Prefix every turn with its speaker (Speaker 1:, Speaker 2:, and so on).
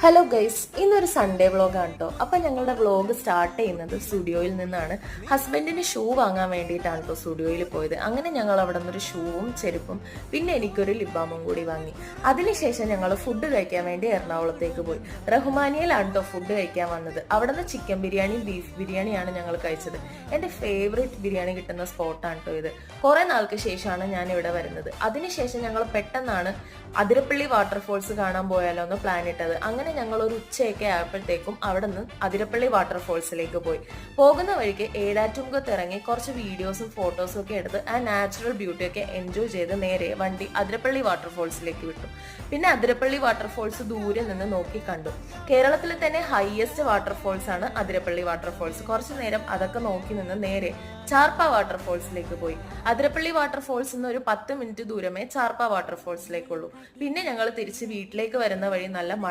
Speaker 1: Hello guys, ഇന്നൊരു Sunday വ്ളോഗാണ് കേട്ടോ. അപ്പം ഞങ്ങളുടെ വ്ളോഗ് സ്റ്റാർട്ട് ചെയ്യുന്നത് സ്റ്റുഡിയോയിൽ നിന്നാണ്. ഹസ്ബൻഡിന് ഷൂ വാങ്ങാൻ വേണ്ടിയിട്ടാണ് കേട്ടോ സ്റ്റുഡിയോയിൽ പോയത്. അങ്ങനെ ഞങ്ങൾ അവിടെ നിന്നൊരു ഷൂവും ചെരുപ്പും പിന്നെ എനിക്കൊരു ലിബാമും കൂടി വാങ്ങി. അതിനുശേഷം ഞങ്ങൾ ഫുഡ് കഴിക്കാൻ വേണ്ടി എറണാകുളത്തേക്ക് പോയി. റഹ്മാനിയയിലാണ് കേട്ടോ ഫുഡ് കഴിക്കാൻ വന്നത്. അവിടെ നിന്ന് ചിക്കൻ ബിരിയാണി ബീഫ് ബിരിയാണിയാണ് ഞങ്ങൾ കഴിച്ചത്. എൻ്റെ ഫേവറേറ്റ് ബിരിയാണി കിട്ടുന്ന സ്പോട്ടാണ് കേട്ടോ ഇത്. കുറേ നാൾക്ക് ശേഷമാണ് ഞാൻ ഇവിടെ വരുന്നത്. അതിനുശേഷം ഞങ്ങൾ പെട്ടെന്നാണ് അതിരപ്പള്ളി വാട്ടർഫോൾസ് കാണാൻ പോയാലോ എന്ന് പ്ലാൻ ഇട്ടത്. അങ്ങനെ ഞങ്ങൾ ഒരു ഉച്ചയൊക്കെ ആയപ്പോഴത്തേക്കും അവിടെ നിന്ന് അതിരപ്പള്ളി വാട്ടർഫോൾസിലേക്ക് പോയി. പോകുന്ന വഴിക്ക് ഏടാറ്റുമുഖത്ത് ഇറങ്ങി കുറച്ച് വീഡിയോസും ഫോട്ടോസും ഒക്കെ എടുത്ത് ആ നാച്ചുറൽ ബ്യൂട്ടി ഒക്കെ എൻജോയ് ചെയ്ത് നേരെ വണ്ടി അതിരപ്പള്ളി വാട്ടർഫോൾസിലേക്ക് വിട്ടു. പിന്നെ അതിരപ്പള്ളി വാട്ടർഫോൾസ് ദൂരെ നിന്ന് നോക്കി കണ്ടു. കേരളത്തിലെ തന്നെ ഹൈയസ്റ്റ് വാട്ടർഫോൾസ് ആണ് അതിരപ്പള്ളി വാട്ടർഫോൾസ്. കുറച്ചു നേരം അതൊക്കെ നോക്കി നിന്ന് നേരെ ചാർപ്പ വാട്ടർഫോൾസിലേക്ക് പോയി. അതിരപ്പള്ളി വാട്ടർഫോൾസ് നിന്ന് ഒരു 10 മിനിറ്റ് ദൂരമേ ചാർപ്പ വാട്ടർഫോൾസിലേക്കുള്ളൂ. പിന്നെ ഞങ്ങൾ തിരിച്ച് വീട്ടിലേക്ക് വരുന്ന വഴി നല്ല